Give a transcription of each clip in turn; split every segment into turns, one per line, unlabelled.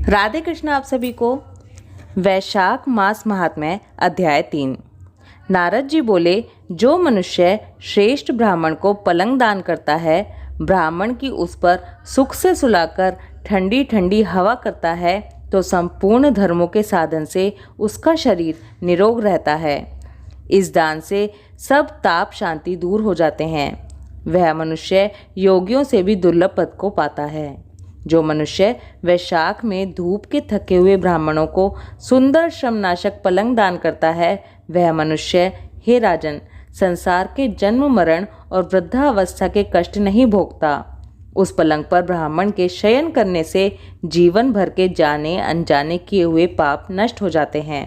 राधे कृष्ण आप सभी को। वैशाख मास महात्म्य अध्याय 3। नारद जी बोले, जो मनुष्य श्रेष्ठ ब्राह्मण को पलंग दान करता है, ब्राह्मण की उस पर सुख से सुलाकर ठंडी ठंडी हवा करता है, तो संपूर्ण धर्मों के साधन से उसका शरीर निरोग रहता है। इस दान से सब ताप शांति दूर हो जाते हैं। वह मनुष्य योगियों से भी दुर्लभ पद को पाता है। जो मनुष्य वैशाख में धूप के थके हुए ब्राह्मणों को सुंदर श्रमनाशक पलंग दान करता है, वह मनुष्य, हे राजन, संसार के जन्म मरण और वृद्धावस्था के कष्ट नहीं भोगता। उस पलंग पर ब्राह्मण के शयन करने से जीवन भर के जाने अनजाने किए हुए पाप नष्ट हो जाते हैं।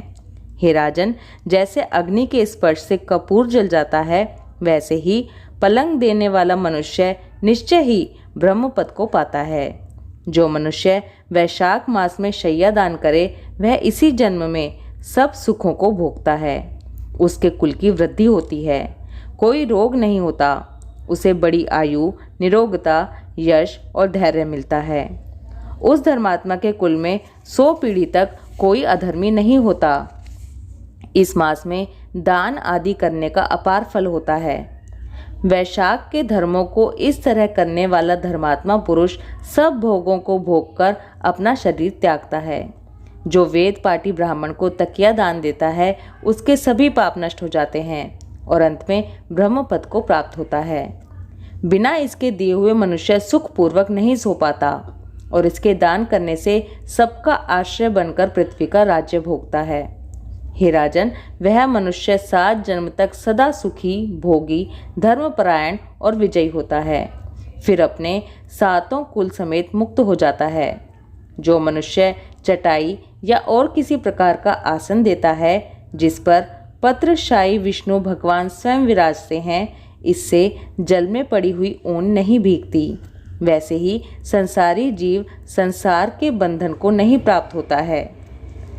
हे राजन, जैसे अग्नि के स्पर्श से कपूर जल जाता है, वैसे ही पलंग देने वाला मनुष्य निश्चय ही ब्रह्मपद को पाता है। जो मनुष्य वैशाख मास में शैया दान करे, वह इसी जन्म में सब सुखों को भोगता है। उसके कुल की वृद्धि होती है, कोई रोग नहीं होता, उसे बड़ी आयु, निरोगता, यश और धैर्य मिलता है। उस धर्मात्मा के कुल में 100 पीढ़ी तक कोई अधर्मी नहीं होता। इस मास में दान आदि करने का अपार फल होता है। वैशाख के धर्मों को इस तरह करने वाला धर्मात्मा पुरुष सब भोगों को भोगकर अपना शरीर त्यागता है। जो वेद पाठी ब्राह्मण को तकिया दान देता है, उसके सभी पाप नष्ट हो जाते हैं और अंत में ब्रह्मपद को प्राप्त होता है। बिना इसके दिए हुए मनुष्य सुखपूर्वक नहीं सो पाता और इसके दान करने से सबका आश्रय बनकर पृथ्वी का राज्य भोगता है। हे राजन, वह मनुष्य 7 जन्म तक सदा सुखी, भोगी, धर्मपरायण और विजयी होता है, फिर अपने 7 कुल समेत मुक्त हो जाता है। जो मनुष्य चटाई या और किसी प्रकार का आसन देता है, जिस पर पत्रशायी विष्णु भगवान स्वयं विराजते हैं, इससे जल में पड़ी हुई ऊन नहीं भीगती। वैसे ही संसारी जीव संसार के बंधन को नहीं प्राप्त होता है।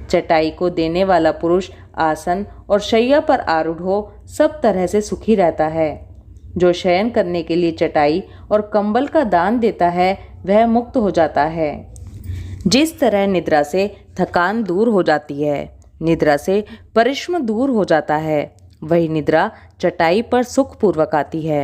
चटाई को देने वाला पुरुष आसन और शैया पर आरूढ़ हो सब तरह से सुखी रहता है। जो शयन करने के लिए चटाई और कंबल का दान देता है, वह मुक्त हो जाता है। जिस तरह निद्रा से थकान दूर हो जाती है, निद्रा से परिश्रम दूर हो जाता है, वही निद्रा चटाई पर सुखपूर्वक आती है।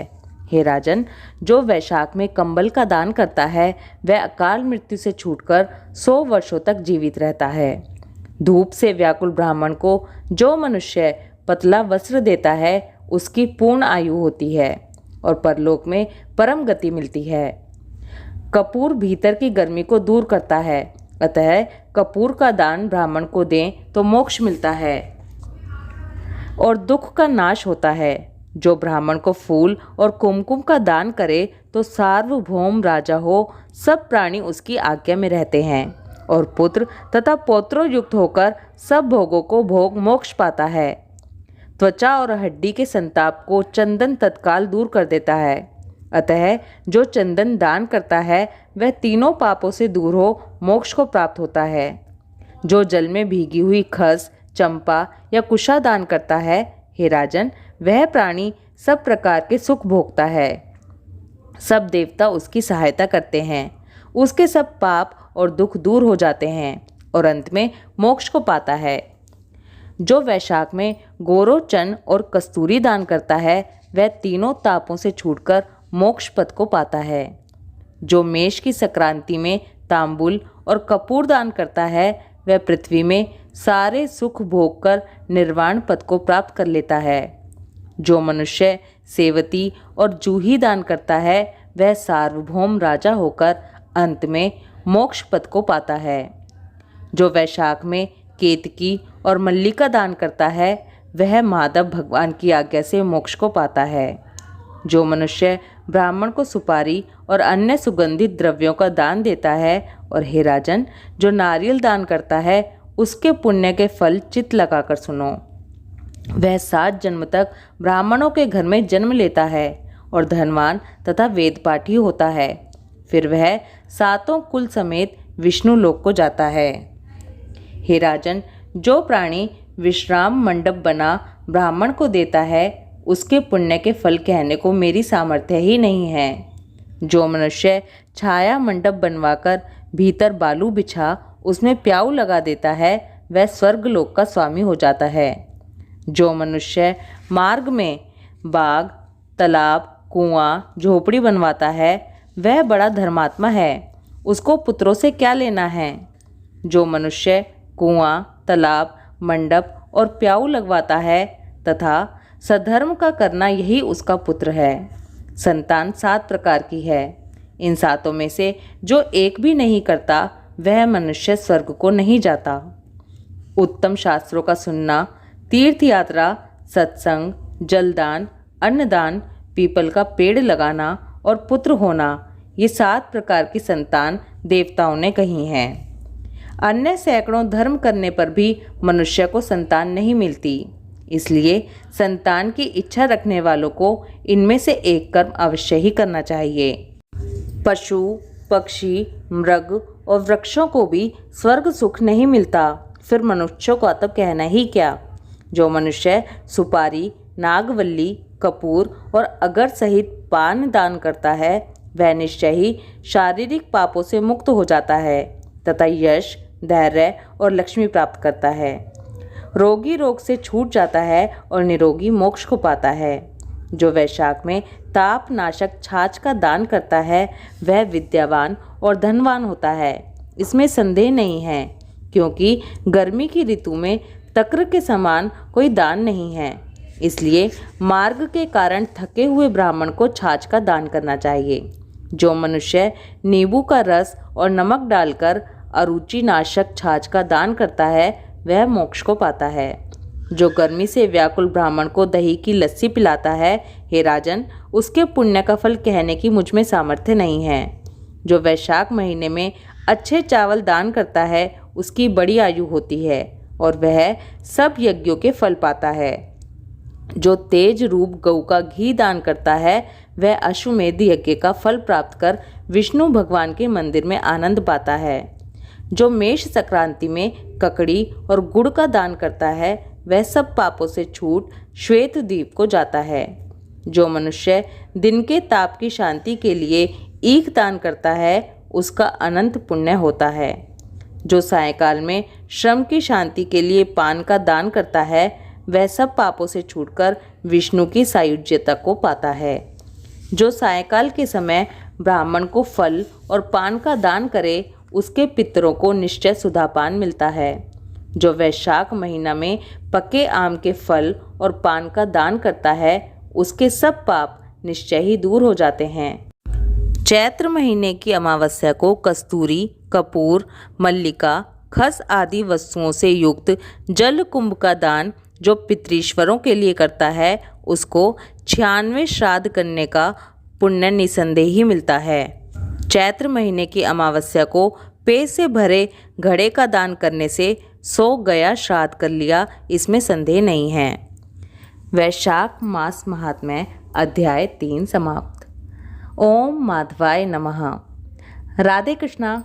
हे राजन, जो वैशाख में कंबल का दान करता है, वह अकाल मृत्यु से छूटकर 100 वर्षों तक जीवित रहता है। धूप से व्याकुल ब्राह्मण को जो मनुष्य पतला वस्त्र देता है, उसकी पूर्ण आयु होती है और परलोक में परम गति मिलती है। कपूर भीतर की गर्मी को दूर करता है, अतः कपूर का दान ब्राह्मण को दें तो मोक्ष मिलता है और दुख का नाश होता है। जो ब्राह्मण को फूल और कुमकुम का दान करे, तो सार्वभौम राजा हो सब प्राणी उसकी आज्ञा में रहते हैं और पुत्र तथा पौत्रों युक्त होकर सब भोगों को भोग मोक्ष पाता है। त्वचा और हड्डी के संताप को चंदन तत्काल दूर कर देता है, अतः जो चंदन दान करता है, वह तीनों पापों से दूर हो मोक्ष को प्राप्त होता है। जो जल में भीगी हुई खस, चंपा या कुशा दान करता है, हे राजन, वह प्राणी सब प्रकार के सुख भोगता है। सब देवता उसकी सहायता करते हैं, उसके सब पाप और दुख दूर हो जाते हैं और अंत में मोक्ष को पाता है। जो वैशाख में गोरोचन और कस्तूरी दान करता है, वह तीनों तापों से छूटकर मोक्ष पद को पाता है। जो मेष की संक्रांति में तांबुल और कपूर दान करता है, वह पृथ्वी में सारे सुख भोग कर निर्वाण पद को प्राप्त कर लेता है। जो मनुष्य सेवती और जूही दान करता है, वह सार्वभौम राजा होकर अंत में मोक्ष पद को पाता है। जो वैशाख में केतकी और मल्लिका दान करता है, वह माधव भगवान की आज्ञा से मोक्ष को पाता है। जो मनुष्य ब्राह्मण को सुपारी और अन्य सुगंधित द्रव्यों का दान देता है, और हे राजन, जो नारियल दान करता है, उसके पुण्य के फल चित्त लगाकर सुनो। वह 7 जन्म तक ब्राह्मणों के घर में जन्म लेता है और धनवान तथा वेदपाठी होता है, फिर वह 7 कुल समेत विष्णु लोक को जाता है। हे राजन, जो प्राणी विश्राम मंडप बना ब्राह्मण को देता है, उसके पुण्य के फल कहने को मेरी सामर्थ्य ही नहीं है। जो मनुष्य छाया मंडप बनवाकर भीतर बालू बिछा उसमें प्याऊ लगा देता है वह स्वर्गलोक का स्वामी हो जाता है। जो मनुष्य मार्ग में बाग, तालाब, कुआं, झोपड़ी बनवाता है वह बड़ा धर्मात्मा है, उसको पुत्रों से क्या लेना है। जो मनुष्य कुआं, तालाब, मंडप और प्याऊ लगवाता है तथा सधर्म का करना यही उसका पुत्र है। संतान 7 प्रकार की है, इन 7 में से जो एक भी नहीं करता वह मनुष्य स्वर्ग को नहीं जाता। उत्तम शास्त्रों का सुनना, तीर्थ यात्रा, सत्संग, जलदान, अन्नदान, पीपल का पेड़ लगाना और पुत्र होना, ये 7 प्रकार की संतान देवताओं ने कही हैं। अन्य सैकड़ों धर्म करने पर भी मनुष्य को संतान नहीं मिलती, इसलिए संतान की इच्छा रखने वालों को इनमें से एक कर्म अवश्य ही करना चाहिए। पशु, पक्षी, मृग और वृक्षों को भी स्वर्ग सुख नहीं मिलता, फिर मनुष्यों का तो कहना ही क्या। जो मनुष्य सुपारी, नागवल्ली, कपूर और अगर सहित पान दान करता है वह निश्चय ही शारीरिक पापों से मुक्त हो जाता है तथा यश, धैर्य और लक्ष्मी प्राप्त करता है। रोगी रोग से छूट जाता है और निरोगी मोक्ष को पाता है। जो वैशाख में ताप नाशक छाछ का दान करता है वह विद्यावान और धनवान होता है, इसमें संदेह नहीं है, क्योंकि गर्मी की ऋतु में तक्र के समान कोई दान नहीं है। इसलिए मार्ग के कारण थके हुए ब्राह्मण को छाछ का दान करना चाहिए। जो मनुष्य नींबू का रस और नमक डालकर अरुचि नाशक छाछ का दान करता है वह मोक्ष को पाता है। जो गर्मी से व्याकुल ब्राह्मण को दही की लस्सी पिलाता है, हे राजन, उसके पुण्य का फल कहने की मुझ में सामर्थ्य नहीं है। जो वैशाख महीने में अच्छे चावल दान करता है उसकी बड़ी आयु होती है और वह सब यज्ञों के फल पाता है। जो तेज रूप गऊ का घी दान करता है वह अश्वमेध यज्ञ का फल प्राप्त कर विष्णु भगवान के मंदिर में आनंद पाता है। जो मेष संक्रांति में ककड़ी और गुड़ का दान करता है वह सब पापों से छूट श्वेत द्वीप को जाता है। जो मनुष्य दिन के ताप की शांति के लिए ईख दान करता है उसका अनंत पुण्य होता है। जो सायंकाल में श्रम की शांति के लिए पान का दान करता है वह सब पापों से छूटकर विष्णु की सायुज्यता को पाता है। जो सायंकाल के समय ब्राह्मण को फल और पान का दान करे उसके पितरों को निश्चय सुधापान मिलता है। जो वैशाख महीना में पके आम के फल और पान का दान करता है उसके सब पाप निश्चय ही दूर हो जाते हैं। चैत्र महीने की अमावस्या को कस्तूरी, कपूर, मल्लिका, खस आदि वस्तुओं से युक्त जल कुंभ का दान जो पितृश्वरों के लिए करता है उसको 96 श्राद्ध करने का पुण्य निसंदेह ही मिलता है। चैत्र महीने की अमावस्या को पेय से भरे घड़े का दान करने से 100 गया श्राद्ध कर लिया, इसमें संदेह नहीं है। वैशाख मास महात्म्य अध्याय 3 समाप्त। ओम माधवाय नमः। राधे कृष्णा।